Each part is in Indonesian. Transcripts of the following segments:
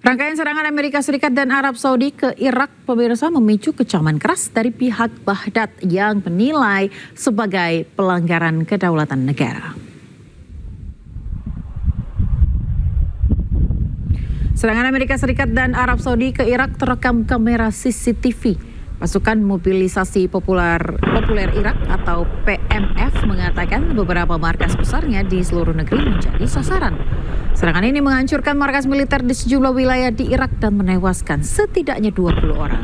Rangkaian serangan Amerika Serikat dan Arab Saudi ke Irak, pemirsa, memicu kecaman keras dari pihak Baghdad yang menilai sebagai pelanggaran kedaulatan negara. Serangan Amerika Serikat dan Arab Saudi ke Irak terekam kamera CCTV. Pasukan Mobilisasi Populer Irak atau PMF mengatakan beberapa markas besarnya di seluruh negeri menjadi sasaran. Serangan ini menghancurkan markas militer di sejumlah wilayah di Irak dan menewaskan setidaknya 20 orang.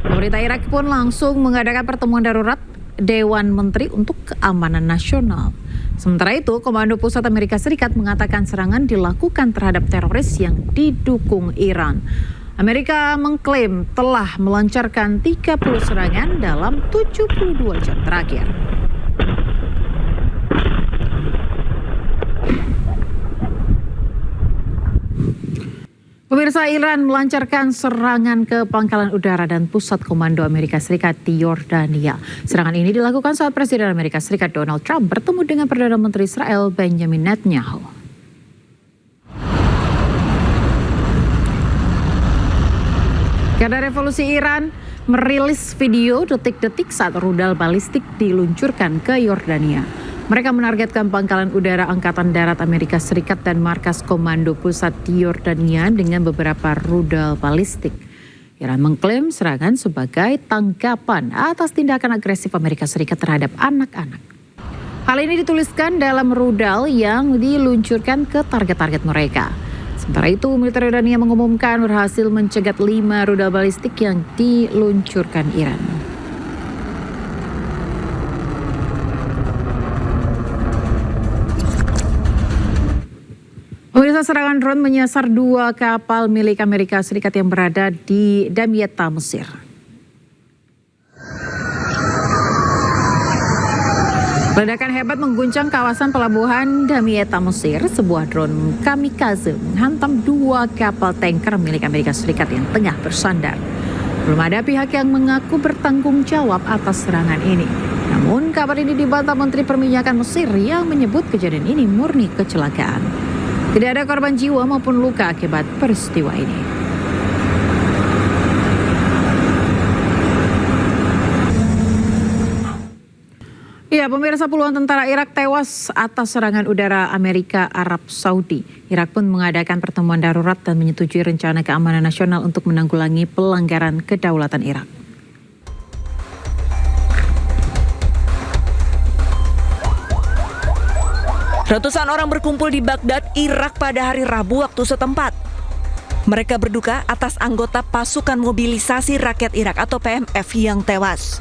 Pemerintah Irak pun langsung mengadakan pertemuan darurat Dewan Menteri untuk Keamanan Nasional. Sementara itu, Komando Pusat Amerika Serikat mengatakan serangan dilakukan terhadap teroris yang didukung Iran. Amerika mengklaim telah melancarkan 30 serangan dalam 72 jam terakhir. Pemirsa, Iran melancarkan serangan ke pangkalan udara dan pusat komando Amerika Serikat di Yordania. Serangan ini dilakukan saat Presiden Amerika Serikat Donald Trump bertemu dengan Perdana Menteri Israel Benjamin Netanyahu. Garda Revolusi Iran merilis video detik-detik saat rudal balistik diluncurkan ke Yordania. Mereka menargetkan pangkalan udara Angkatan Darat Amerika Serikat dan markas komando pusat di Yordania dengan beberapa rudal balistik. Iran mengklaim serangan sebagai tanggapan atas tindakan agresif Amerika Serikat terhadap anak-anak. Hal ini dituliskan dalam rudal yang diluncurkan ke target-target mereka. Sementara itu, militer Yordania mengumumkan berhasil mencegat 5 rudal balistik yang diluncurkan Iran. Pemirsa, serangan drone menyasar 2 kapal milik Amerika Serikat yang berada di Damietta, Mesir. Ledakan hebat mengguncang kawasan pelabuhan Damietta, Mesir. Sebuah drone kamikaze menghantam 2 kapal tanker milik Amerika Serikat yang tengah bersandar. Belum ada pihak yang mengaku bertanggung jawab atas serangan ini. Namun kabar ini dibantah Menteri Perminyakan Mesir yang menyebut kejadian ini murni kecelakaan. Tidak ada korban jiwa maupun luka akibat peristiwa ini. Ya, pemirsa, puluhan tentara Irak tewas atas serangan udara Amerika Arab Saudi. Irak pun mengadakan pertemuan darurat dan menyetujui rencana keamanan nasional untuk menanggulangi pelanggaran kedaulatan Irak. Ratusan orang berkumpul di Baghdad, Irak pada hari Rabu waktu setempat. Mereka berduka atas anggota pasukan mobilisasi rakyat Irak atau PMF yang tewas.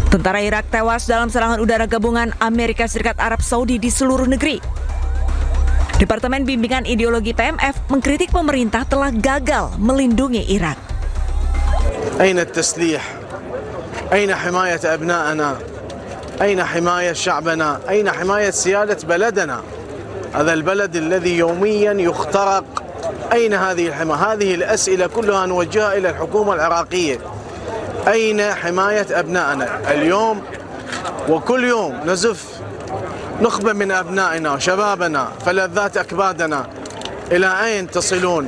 Tentara Irak tewas dalam serangan udara gabungan Amerika Serikat Arab Saudi di seluruh negeri. Departemen Bimbingan Ideologi PMF mengkritik pemerintah telah gagal melindungi Irak. أين التسليح؟ أين حماية أبنائنا؟ أين حماية شعبنا؟ أين حماية سيادة بلدنا؟ هذا البلد الذي يوميا يخترق. أين هذه الحماية؟ هذه الأسئلة كلها نوجهها إلى الحكومة العراقية. أين حماية أبنائنا؟ اليوم وكل يوم نزف نخبة من أبنائنا وشبابنا فلذات أكبادنا. إلى أين تصلون؟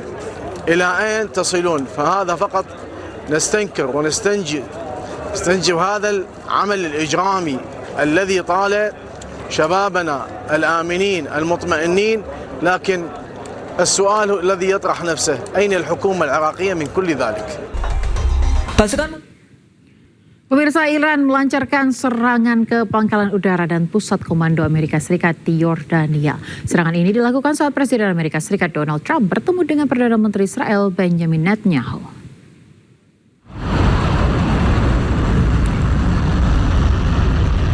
إلى أين تصلون؟ فهذا فقط نستنكر ونستنجب هذا العمل الإجرامي الذي طال شبابنا الآمنين المطمئنين. لكن السؤال الذي يطرح نفسه أين الحكومة العراقية من كل ذلك؟ Pemirsa, Iran melancarkan serangan ke pangkalan udara dan pusat komando Amerika Serikat di Yordania. Serangan ini dilakukan saat Presiden Amerika Serikat Donald Trump bertemu dengan Perdana Menteri Israel Benjamin Netanyahu.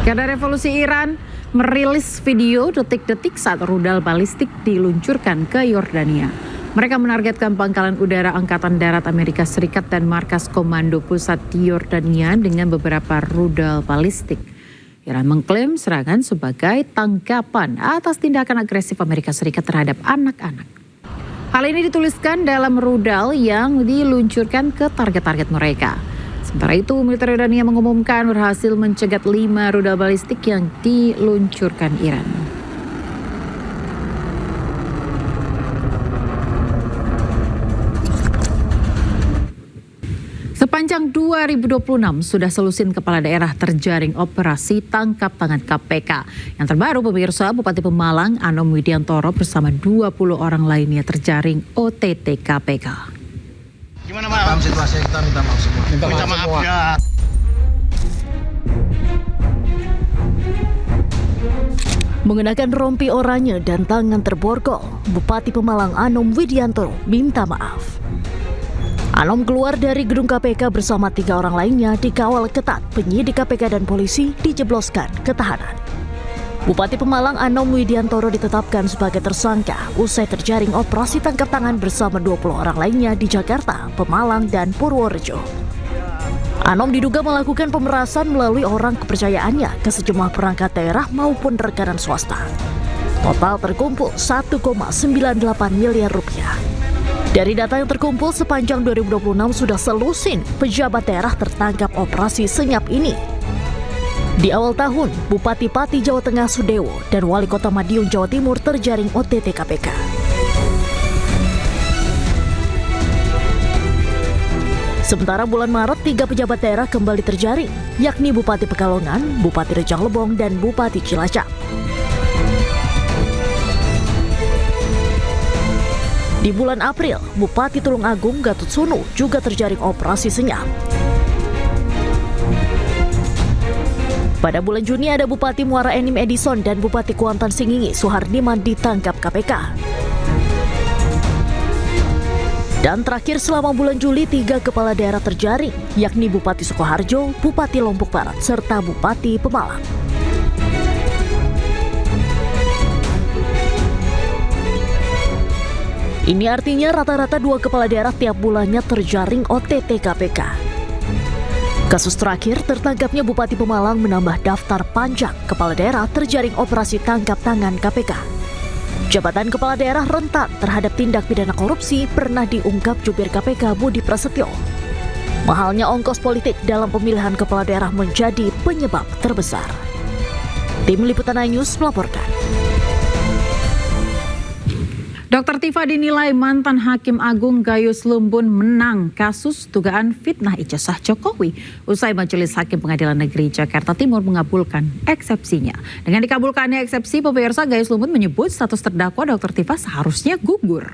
Garda Revolusi Iran merilis video detik-detik saat rudal balistik diluncurkan ke Yordania. Mereka menargetkan pangkalan udara Angkatan Darat Amerika Serikat dan markas komando pusat di Yordania dengan beberapa rudal balistik. Iran mengklaim serangan sebagai tanggapan atas tindakan agresif Amerika Serikat terhadap anak-anak. Hal ini dituliskan dalam rudal yang diluncurkan ke target-target mereka. Sementara itu, militer Yordania mengumumkan berhasil mencegat 5 rudal balistik yang diluncurkan Iran. Sepanjang 2026 sudah selusin kepala daerah terjaring operasi tangkap tangan KPK. Yang terbaru pemirsa, Bupati Pemalang Anom Widiantoro bersama 20 orang lainnya terjaring OTT KPK. Gimana Pak? Situasi kita minta maaf semua. Minta maaf ya. Mengenakan rompi oranye dan tangan terborgol, Bupati Pemalang Anom Widiantoro minta maaf. Anom keluar dari gedung KPK bersama 3 orang lainnya dikawal ketat penyidik KPK dan polisi dijebloskan ke tahanan. Bupati Pemalang Anom Widiantoro ditetapkan sebagai tersangka usai terjaring operasi tangkap tangan bersama 20 orang lainnya di Jakarta, Pemalang, dan Purworejo. Anom diduga melakukan pemerasan melalui orang kepercayaannya ke sejumlah perangkat daerah maupun rekanan swasta. Total terkumpul 1,98 miliar rupiah. Dari data yang terkumpul sepanjang 2026 sudah selusin pejabat daerah tertangkap operasi senyap ini. Di awal tahun, Bupati Pati Jawa Tengah Sudewo dan Wali Kota Madiun Jawa Timur terjaring OTT KPK. Sementara bulan Maret, 3 pejabat daerah kembali terjaring, yakni Bupati Pekalongan, Bupati Rejang Lebong, dan Bupati Cilacap. Di bulan April, Bupati Tulungagung Gatut Sunu juga terjaring operasi senyap. Pada bulan Juni ada Bupati Muara Enim Edison dan Bupati Kuantan Singingi Suhardiman ditangkap KPK. Dan terakhir selama bulan Juli 3 kepala daerah terjaring, yakni Bupati Sukoharjo, Bupati Lombok Barat, serta Bupati Pemalang. Ini artinya rata-rata 2 kepala daerah tiap bulannya terjaring OTT KPK. Kasus terakhir tertangkapnya Bupati Pemalang menambah daftar panjang kepala daerah terjaring operasi tangkap tangan KPK. Jabatan kepala daerah rentan terhadap tindak pidana korupsi pernah diungkap jubir KPK Budi Prasetyo. Mahalnya ongkos politik dalam pemilihan kepala daerah menjadi penyebab terbesar. Tim Liputan iNews melaporkan. Dr. Tifa dinilai mantan Hakim Agung Gayus Lumbun menang kasus dugaan fitnah ijazah Jokowi usai Majelis Hakim Pengadilan Negeri Jakarta Timur mengabulkan eksepsinya. Dengan dikabulkannya eksepsi, pemirsa, Gayus Lumbun menyebut status terdakwa Dr. Tifa seharusnya gugur.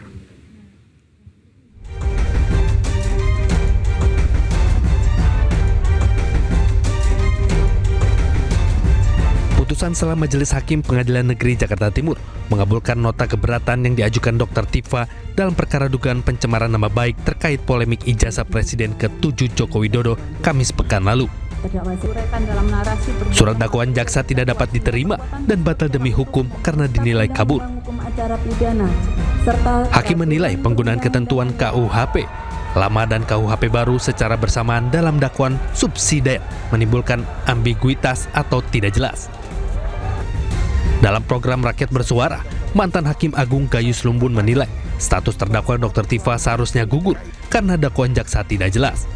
Keputusan setelah Majelis Hakim Pengadilan Negeri Jakarta Timur mengabulkan nota keberatan yang diajukan Dr. Tifa dalam perkara dugaan pencemaran nama baik terkait polemik ijazah Presiden ke-7 Joko Widodo Kamis pekan lalu. Surat dakwaan jaksa tidak dapat diterima dan batal demi hukum karena dinilai kabur. Hakim menilai penggunaan ketentuan KUHP lama dan KUHP baru secara bersamaan dalam dakwaan subsidiar menimbulkan ambiguitas atau tidak jelas. Dalam program Rakyat Bersuara, mantan Hakim Agung Gayus Lumbun menilai status terdakwa Dr. Tifa seharusnya gugur karena dakwaan jaksa tidak jelas.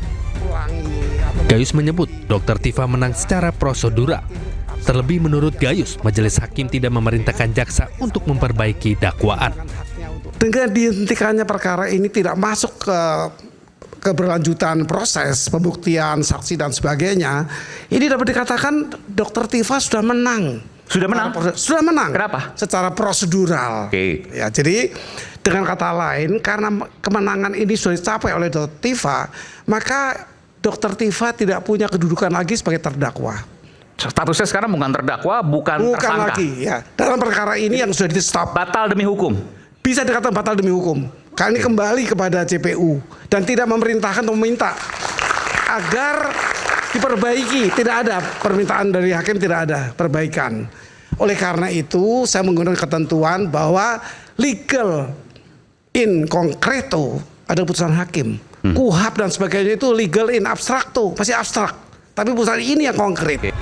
Gayus menyebut Dr. Tifa menang secara prosedural. Terlebih menurut Gayus, Majelis Hakim tidak memerintahkan jaksa untuk memperbaiki dakwaan. Dengan dihentikannya perkara ini tidak masuk ke keberlanjutan proses pembuktian saksi dan sebagainya, ini dapat dikatakan Dr. Tifa sudah menang. Sudah menang? Sudah menang. Kenapa? Secara prosedural. Oke. Ya, jadi dengan kata lain, karena kemenangan ini sudah dicapai oleh Dr. Tifa, maka Dr. Tifa tidak punya kedudukan lagi sebagai terdakwa. Statusnya sekarang bukan terdakwa, bukan tersangka. Lagi, ya. Dalam perkara ini yang sudah di-stop. Batal demi hukum. Bisa dikatakan batal demi hukum. Karena ini kembali kepada JPU dan tidak memerintahkan atau meminta agar diperbaiki. Tidak ada permintaan dari hakim, tidak ada perbaikan. Oleh karena itu saya menggunakan ketentuan bahwa legal in concreto ada putusan hakim. KUHP dan sebagainya itu legal in abstracto, masih abstrak. Tapi putusan ini yang konkret.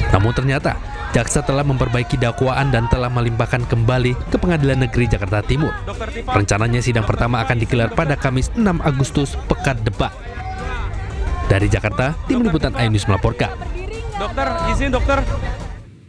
Namun ternyata jaksa telah memperbaiki dakwaan dan telah melimpahkan kembali ke Pengadilan Negeri Jakarta Timur. Rencananya sidang pertama akan digelar pada Kamis 6 Agustus pekan depan. Dari Jakarta, Tim Liputan iNews melaporkan. Dokter, izin dokter.